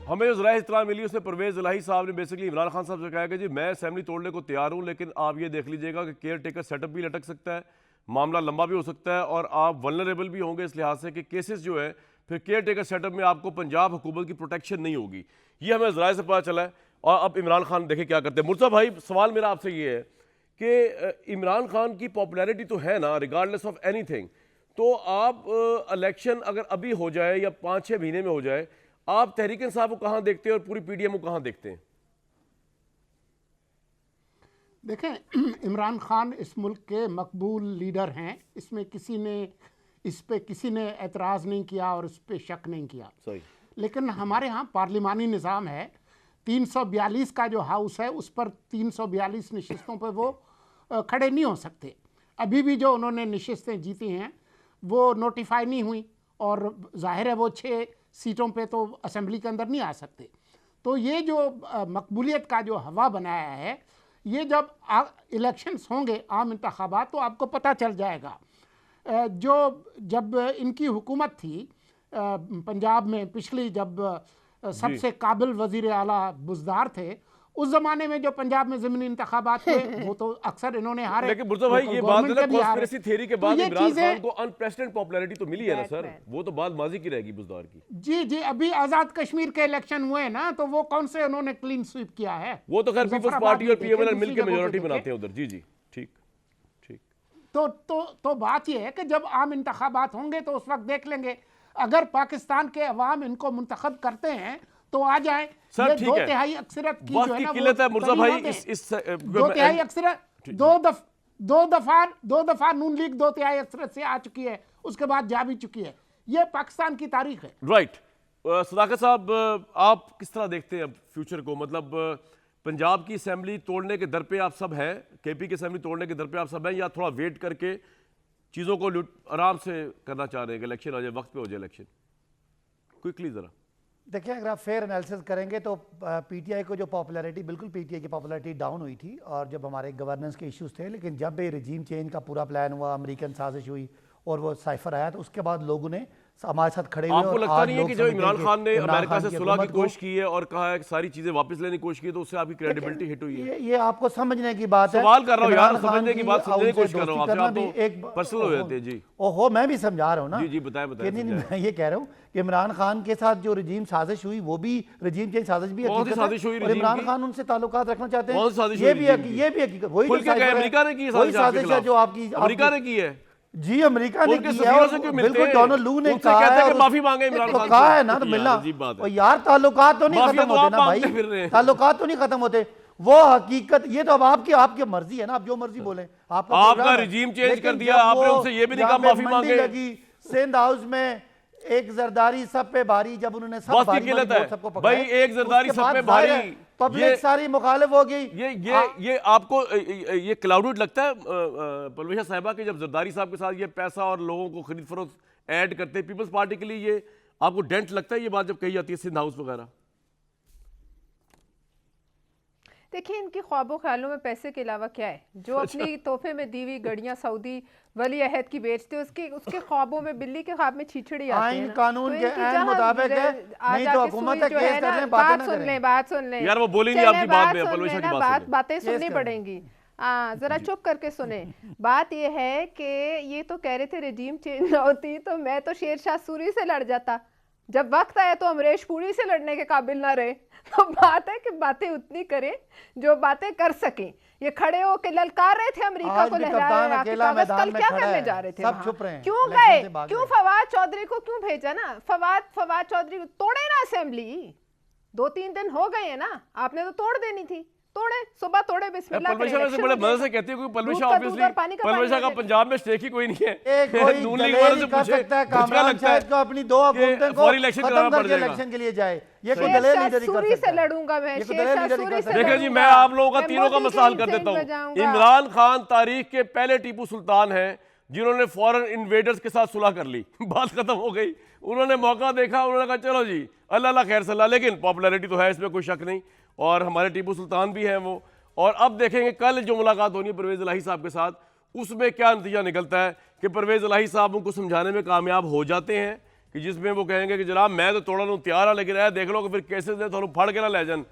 हमें जो ज़रा इत्तला मिली उसमें परवेज़ इलाही साहब ने बेसिकली इमरान खान साहब से कहा कि जी मैं असेंबली तोड़ने को तैयार हूँ, लेकिन आप ये देख लीजिएगा कि केयर टेकर सेटअप भी लटक सकता है, मामला लंबा भी हो सकता है और आप वल्नरेबल भी होंगे इस लिहाज से कि केसेस जो है फिर केयर टेकर सेटअप में आपको पंजाब हुकूमत की प्रोटेक्शन नहीं होगी। ये हमें ज़रा से पता चला है। और अब इमरान खान देखें क्या करते हैं। मुर्तज़ा भाई, सवाल मेरा आपसे ये है कि इमरान खान की पॉपुलैरिटी तो है ना रिगार्डलेस ऑफ एनीथिंग, तो आप इलेक्शन अगर अभी हो जाए या 5-6 महीने में हो जाए, आप तहरीक इंसाफ को कहां देखते हैं और पूरी पीडीएम को कहां देखते हैं? देखें, इमरान खान इस मुल्क के मकबूल लीडर हैं, इसमें इस पे किसी ने एतराज़ नहीं किया और इस पे शक नहीं किया। सही। लेकिन हमारे यहाँ पार्लिमानी निज़ाम है, 342 का जो हाउस है उस पर 342 नशिस्तों पर वो खड़े नहीं हो सकते। अभी भी जो उन्होंने नशिस्तें जीती हैं वो नोटिफाई नहीं हुई और जाहिर है वो 6 सीटों पे तो असेंबली के अंदर नहीं आ सकते। तो ये जो मकबूलियत का जो हवा बनाया है, ये जब इलेक्शंस होंगे आम इंतखाबात तो आपको पता चल जाएगा। जब इनकी हुकूमत थी पंजाब में पिछली, जब सबसे काबिल वजीर आला बुज़दार थे, उस जमाने में जो पंजाब में ज़मीनी इंतखाबात हुए वो तो अक्सर इन्होंने हारे। लेकिन मुर्तज़ा भाई, ये बात है ना कॉन्स्पिरेसी थ्योरी के बाद इमरान खान को अनप्रेसिडेंटेड पॉपुलैरिटी तो मिली है ना सर, वो तो बात माजी की रहेगी बुज़दार की। जी जी, अभी आज़ाद कश्मीर के इलेक्शन हुए ना, तो वो कौन से उन्होंने क्लीन स्वीप किया है? वो तो खैर पीपल्स पार्टी और पीएमएल मिलकर मेजॉरिटी बनाते हैं उधर। जी जी, ठीक ठीक। तो बात ये है कि जब आम इंतखाबात होंगे तो उस वक्त देख लेंगे। अगर पाकिस्तान के अवाम इनको मुंतखब करते हैं तो आ जाए। सर ठीक है, 2/3 अक्सरियत की जो है ना, किल्लत है मुर्तज़ा भाई। इस 2/3 अक्सरियत दो दफा नून लीग 2/3 अक्सरियत से आ चुकी है, उसके बाद जा भी चुकी है। ये पाकिस्तान की तारीख है। राइट। सदाकत साहब, आप किस तरह देखते हैं अब फ्यूचर को? मतलब पंजाब की असेंबली तोड़ने के दर पे आप सब हैं, केपी की असेंबली तोड़ने के दर पे आप सब हैं, या थोड़ा वेट करके चीज़ों को आराम से करना चाह रहे हैं कि इलेक्शन आ जाए, वक्त पे हो जाए इलेक्शन? क्विकली ज़रा देखिए, अगर आप फेयर एनालिसिस करेंगे तो पीटीआई को जो पॉपुलैरिटी, बिल्कुल पीटीआई की पॉपुलैरिटी डाउन हुई थी और जब हमारे गवर्नेंस के इश्यूज थे, लेकिन जब भी रजीम चेंज का पूरा प्लान हुआ, अमेरिकन साजिश हुई और वो साइफर आया, तो उसके बाद लोगों ने हमारे साथ खड़े हुए। आपको लगता नहीं है कि जब इमरान खान ने अमेरिका से सुलह की कोशिश की है और कहा है कि सारी चीजें वापस लेने की कोशिश की, तो उससे आपकी क्रेडिबिलिटी हिट हुई है? ये आपको समझने की बात है। सवाल कर रहा हूं यार, समझने की बात समझने की कोशिश कर रहा हूं आपसे, आप तो पर्सनल हो जाते हैं। जी ओहो, मैं भी समझा रहा हूं ना। जी जी, बताएं बताएं। नहीं, मैं ये कह रहा हूं कि इमरान खान के साथ जो रजीम साजिश हुई, वो भी रजीम चेंज साजिश भी हकीकत है और इमरान खान उनसे ताल्लुकात रखना चाहते हैं। ये भी हकीकत, वही अमेरिका ने की साजिश है जो आपकी अमेरिका ने की है। जी, अमेरिका ने किया है, बिल्कुल डोनाल्ड लू ने कहा है, माफी मांगे इमरान खान से, कहा है ना, तो मिलना। और यार ताल्लुकात तो नहीं खत्म होते ना भाई, ताल्लुकात तो नहीं खत्म होते। वो हकीकत, ये तो अब आपकी मर्जी है ना, आप जो मर्जी बोले। आपका रिजीम चेंज कर दिया, आपने उनसे ये भी नहीं कहा माफी मांगे। लगी सिंध हाउस में एक जरदारी सब पे भारी, जब उन्होंने सब सबको भाई, एक जरदारी सब पे भारी, पब्लिक सारी मुखालिफ हो गई। ये आपको ये क्लाउडेड लगता है परवेशा साहिबा के, जब जरदारी साहब के साथ ये पैसा और लोगों को खरीद फरोख्त ऐड करते हैं पीपल्स पार्टी के लिए, ये आपको डेंट लगता है ये बात जब कही जाती है सिंध हाउस वगैरह? देखिए, इनके ख्वाबों ख्यालों में पैसे के अलावा क्या है? जो अपनी तोहफे में दी हुई गड़ियां सऊदी वली अहद की बेचते, उसके ख्वाबों में, बिल्ली के ख्वाब में छीछड़ी आती है। कानून के ऐन मुताबिक है, नहीं तो हुकूमत है केस कर लें, बात सुन लें यार, वो बोलेंगे आपकी बात में, परवेशा की बात बातें सुननी पड़ेंगी। जरा चुप करके सुने। बात यह है कि ये तो कह रहे थे रजीम चेंज ना होती तो मैं तो शेरशाह सूरी से लड़ जाता, जब वक्त आया तो अमरीश पुरी से लड़ने के काबिल ना रहे। तो बात है कि बातें उतनी करें जो बातें कर सकें। ये खड़े हो के ललकार रहे थे अमेरिका को, लहरा रहे थे। कल क्या करने जा रहे थे? सब छुप रहे हैं। क्यों गए? क्यों फवाद चौधरी को क्यों भेजा ना? फवाद चौधरी तोड़े ना असेंबली, 2-3 दिन हो गए हैं ना, आपने तो तोड़ देनी थी। तोड़े, सुबह तोड़े, बिस्मिल्लाह करें। परवेशा वैसे बड़े मजे से कहती है क्योंकि परवेशा ऑब्वियसली, परवेशा का पंजाब में स्टेक ही कोई नहीं है। नून लीग वालों से पूछे, कामरान शायद को अपनी 2 हुकूमतें को खत्म करके इलेक्शन के लिए जाए, ये कोई दलेल नहीं कर सकता। से लड़ूंगा मैं, देखिए जी, मैं आप लोगों का तीनों का मसला हल कर देता हूँ। इमरान खान तारीख के पहले टीपू सुल्तान हैं जिन्होंने फॉरेन इन्वेडर्स के साथ सुलह कर ली, बात खत्म हो गई। उन्होंने मौका देखा, उन्होंने कहा चलो जी अल्लाह खैर सलाह, लेकिन पॉपुलैरिटी तो है, इसमें कोई शक नहीं, और हमारे टीपू सुल्तान भी हैं वो। और अब देखेंगे कल जो मुलाकात होनी है परवेज़ इलाही साहब के साथ, उसमें क्या नतीजा निकलता है कि परवेज़ इलाही साहब उनको समझाने में कामयाब हो जाते हैं कि जिसमें वो कहेंगे कि जनाब मैं तो तोड़न नूं तैयार हाँ, लेकिन यह देख लो कि फिर केसेस ने तुहानूं फड़ के ना लै जान।